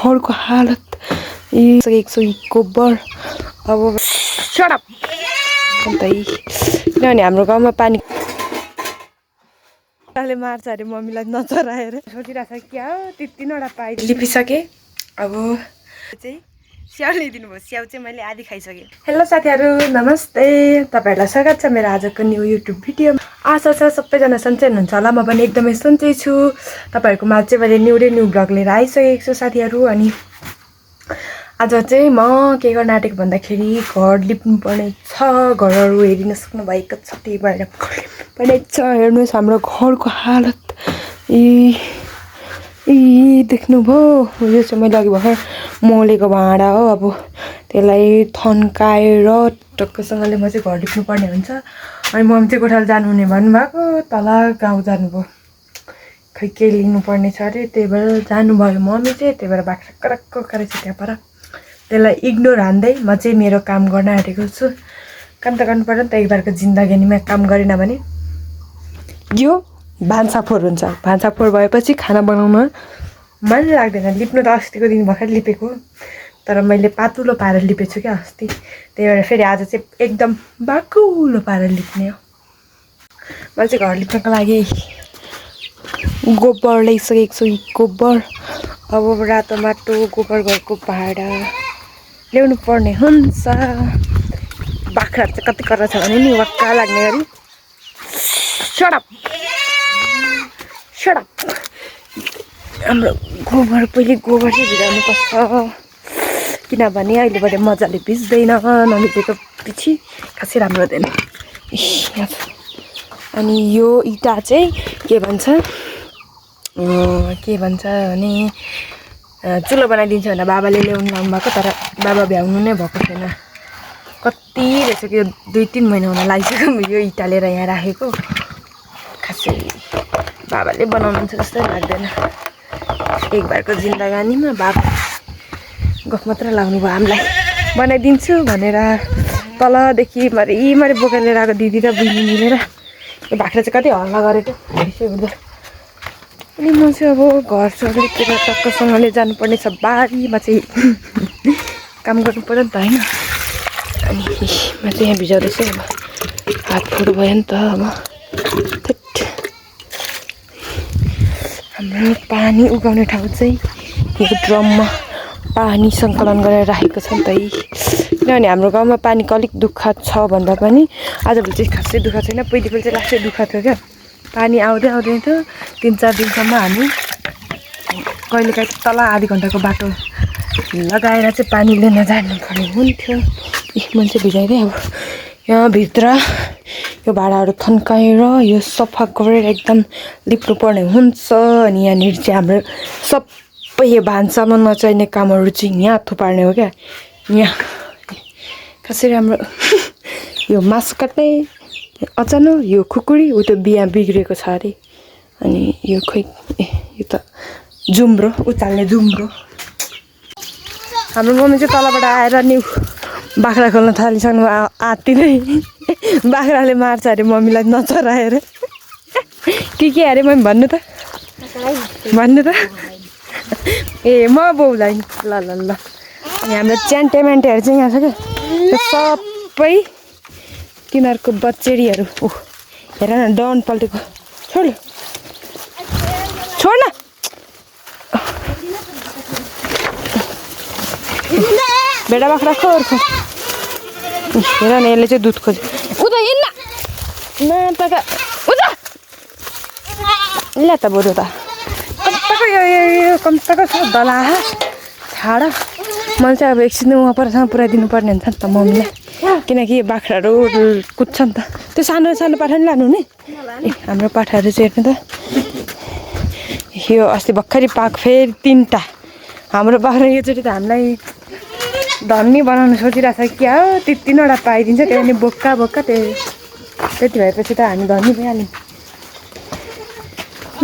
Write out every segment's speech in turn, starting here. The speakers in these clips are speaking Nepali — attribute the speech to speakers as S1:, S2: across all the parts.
S1: घरको हालत सकेको गोबर अब सडप अन्त किनभने हाम्रो गाउँमा पानी मार्छ अरे मम्मीलाई नचराएर सोचिरहेको छ क्या हो 3-3वटा पाइ लिपिसके अब चाहिँ स्याउ ल्याइदिनु भयो स्याउ चाहिँ मैले आधी खाइसकेँ। हेलो साथीहरू नमस्ते तपाईँहरूलाई स्वागत छ मेरो आजको न्यू युट्युब भिडियो। आशा छ सबैजना सन्चै हुनुहुन्छ होला। म पनि एकदमै सन्चै छु। तपाईँहरूकोमा चाहिँ मैले न्यू ब्लग लिएर आइसकेको छु साथीहरू। अनि आज चाहिँ म के गर्न आँटेको भन्दाखेरि घर लिप्नुपर्ने छ। घरहरू हेरिन सक्नु भएको छ त्यही भएर पर्ने छ। हेर्नुहोस् हाम्रो घरको हालत देख्नुभयो। यो चाहिँ मैले अघि भर्खर मोलेको भाँडा हो। अब त्यसलाई थन्काएर टक्कसँगले म चाहिँ घर लिप्नुपर्ने हुन्छ। अनि मम्मी चाहिँ गोठाला जानुहुने भन्नुभएको तल गाउँ जानुभयो। खै के लिनुपर्ने छ अरे त्यही भएर जानुभयो मम्मी चाहिँ। त्यही भएर बाख्रा कराक्क गरेछ त्यहाँ पर। त्यसलाई इग्नोर हान्दै म चाहिँ मेरो काम गर्न आँटेको छु। काम त गर्नु पर्यो नि त। एकबारको जिन्दगीमा काम गरेन भने यो भान्साफोर हुन्छ। भान्साफोर भएपछि खाना बनाउन मन लाग्दैन। लिप्नु त अस्तिको दिन भर्खर लिपेको तर मैले पातुलो पारेर लिपेको छु क्या अस्ति। त्यही भएर फेरि आज चाहिँ एकदम बाकुलो पारेर लिप्ने हो। मैले चाहिँ घर लिप्नको लागि गोबर ल्याइसकेको छु। गोबर अब रातो माटो गोबर घरको भाडा ल्याउनु पर्ने हुन्छ। बाख्राहरू चाहिँ कति कर छ भने नि वाक्का लाग्ने गरी सडप हाम्रो गोबर पहिले गोबर चाहिँ भिजाउनुपर्छ किनभने अहिलेबाट मजाले भिज्दैन। नभिजेको पछि खासै राम्रो हुँदैन। अनि यो इँटा चाहिँ के भन्छ भने चुलो बनाइदिन्छ भनेर बाबाले ल्याउनु लानुभएको तर बाबा भ्याउनु नै भएको छैन। कति रहेछ कि 2-3 महिना हुन लागिसक्यो यो इँटा लिएर यहाँ राखेको। खासै बाबाले बनाउनुहुन्छ जस्तै लाग्दैन। एकबारको जिन्दगानीमा बाबा गफ मात्र लाउनु भयो हामीलाई बनाइदिन्छु भनेर। तलदेखि मरि बोकेर लिएर आएको दिदी र बहिनी मिलेर यो बाख्रा चाहिँ कति हल्ला गरेको हेर्दै। अनि म चाहिँ अब घर सबै टक्कसँगले जानुपर्ने छ। बारीमा चाहिँ काम गर्नु पर्यो नि त होइन। अनि म चाहिँ यहाँ भिजाउँदैछु। अब हात फुट भयो नि त। अब हाम्रो पानी उगाउने ठाउँ चाहिँ यो ड्रममा पानी सङ्कलन गरेर राखेको छ नि त। किनभने हाम्रो गाउँमा पानीको अलिक दुःख छ भन्दा पनि आजभोलि चाहिँ खासै दुःख छैन। पहिले चाहिँ लास्टै दुःख थियो क्या। पानी आउँदैन थियो 3-4 दिनसम्म हामी कहिलेकाहीँ तल आधी घन्टाको बाटो लगाएर चाहिँ पानी लिन जानुपर्ने हुन्थ्यो। मान्छे भिजाइदिएँ। अब यहाँभित्र यो भाँडाहरू थन्काएर यो सफा गरेर एकदम लिप्नु पर्ने हुन्छ। अनि यहाँनिर चाहिँ हाम्रो सबै यो भान्सामा नचाहिने कामहरू चाहिँ यहाँ थुपार्ने हो क्या। यहाँ कसरी हाम्रो यो मासु काट्ने अचानक यो खुकुरी ऊ त्यो बिहा बिग्रेको छ अरे। अनि यो खोइ यो त जुम्रो उचाल्ने जुम्रो। हाम्रो मम्मी चाहिँ तलबाट आएर नि बाख्रा खोल्न थालिसक्नु आत्ति नै। बाख्राले मार्छ अरे मम्मीलाई नचराएर के अरे मम्मी भन्नु त ए म बाउलाई ल। अनि हाम्रो च्यान्टेम्यान्टेहरू चाहिँ यहाँ छ क्या। त्यो सबै तिनीहरूको बच्चेरीहरू हेर न डन पल्टेको। छोड न भेडा बाख्रा खोर हेर न यसले चाहिँ दुध खोज्यो। उता हिँड्न न त उता ल्या त बरु त कम्ताको यो कम्ताको छ दला छाड। मैले चाहिँ अब एकछिन उहाँ परसँग पुऱ्याइदिनु पर्ने हुन्छ नि त मम्मीलाई। किनकि बाख्राहरू कुद्छ नि त। त्यो सानो पाठा नि लानु नि। हाम्रो पाठाहरू चाहिँ हेर्नु त यो अस्ति भर्खरै पाक फेरि 3टा। हाम्रो बाख्रा योचोटि त हामीलाई धन्नी बनाउनु सोचिरहेको छ क्या हो। 3-3वटा पाइदिन्छ त्यहाँदेखि बोक्का त्यति भएपछि त हामी धनी भइहाल्यौँ।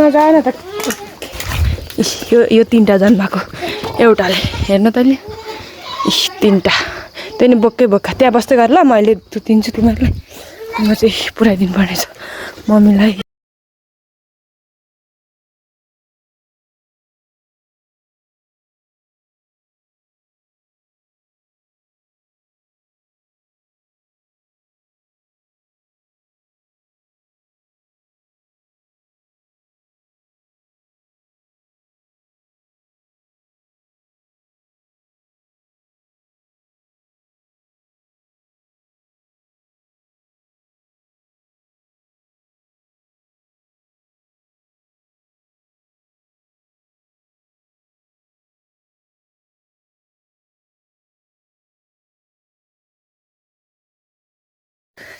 S1: नजान त यो 3टा जन्माएको एउटाले हेर्नु तैँले 3टा त्यो नि बोक्का त्यहाँ बस्दै गर ल। मैले दिन्छु तिमीहरूलाई। म चाहिँ पुऱ्याइदिनु पर्नेछ मम्मीलाई।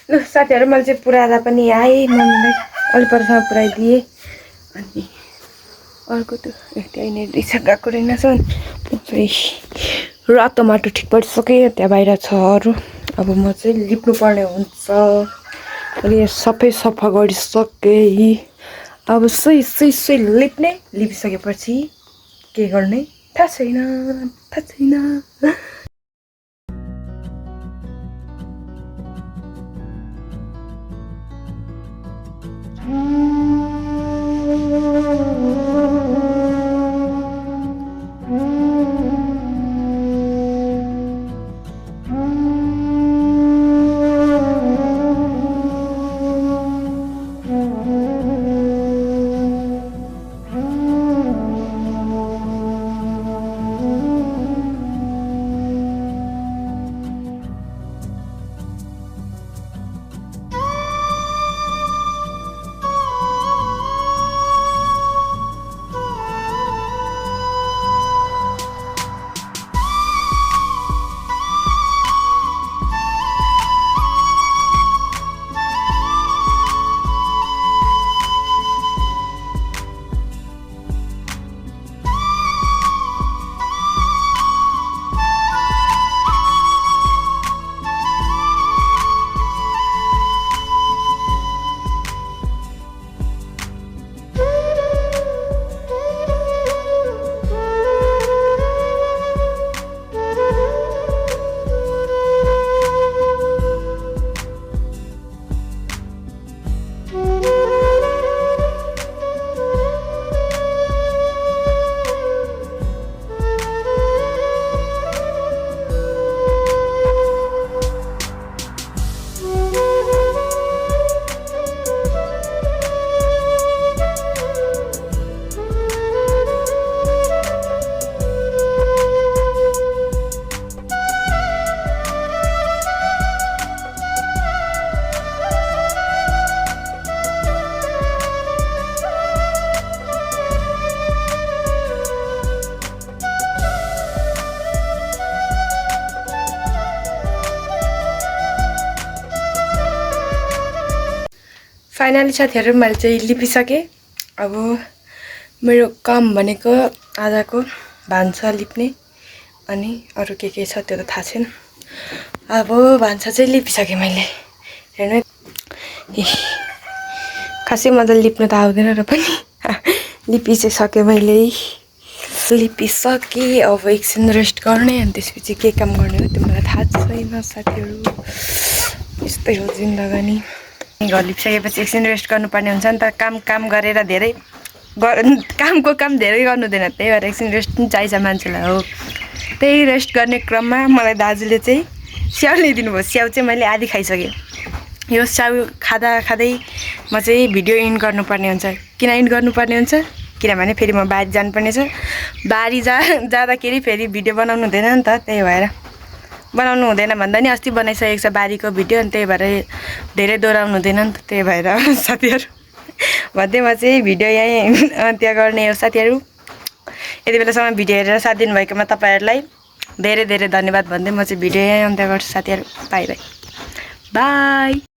S1: ल साथीहरू मैले चाहिँ पुऱ्याएर पनि आएँ मम्मीलाई अलि परसम्म पुऱ्याइदिएँ अनि अर्को त्यो त्यहीँनिर रिक्सा गएको रहेनछ अनि रातो माटो ठिक परिसकेँ त्यहाँ बाहिर छ अरू अब म चाहिँ लिप्नु पर्ने हुन्छ अहिले सबै सफा गरिसकेँ अब सुई लिप्ने लिपिसकेपछि के गर्ने थाहा छैन फाइनली साथीहरू मैले चाहिँ लिपिसकेँ अब मेरो काम भनेको आजको भान्सा लिप्ने अनि अरू के छ त्यो त थाहा छैन अब भान्सा चाहिँ लिपिसकेँ मैले हेर्नु खासै मजाले लिप्न त आउँदैन र पनि लिपि चाहिँ सकेँ मैले लिपिसकेँ अब एकछिन रेस्ट गर्ने अनि त्यसपछि के काम गर्ने हो त्यो मलाई थाहा छैन साथीहरू यस्तै हो जिन्दगानी घर लिपिसकेपछि एकछिन रेस्ट गर्नुपर्ने हुन्छ नि त काम गरेर धेरै कामको काम धेरै गर्नु हुँदैन त्यही भएर एकछिन रेस्ट पनि चाहिन्छ मान्छेलाई हो त्यही रेस्ट गर्ने क्रममा मलाई दाजुले चाहिँ स्याउ ल्याइदिनु भयो स्याउ चाहिँ मैले आधी खाइसकेँ यो स्याउ खाँदै म चाहिँ भिडियो इन्ड गर्नुपर्ने हुन्छ किन इन्ड गर्नुपर्ने हुन्छ किनभने फेरि म बारी जानुपर्ने छ बारी जाँदाखेरि फेरि भिडियो बनाउनु हुँदैन नि त त्यही भएर बनाउनु हुँदैन भन्दा नि अस्ति बनाइसकेको छ बारीको भिडियो अनि त्यही भएर धेरै दोहोऱ्याउनु हुँदैन नि त त्यही भएर साथीहरू भन्दै म चाहिँ भिडियो यहीँ अन्त्य गर्ने हो साथीहरू यति बेलासम्म भिडियो हेरेर साथ दिनुभएकोमा तपाईँहरूलाई धेरै धेरै धन्यवाद भन्दै म चाहिँ भिडियो यहीँ अन्त्य गर्छु साथीहरू बाई बाई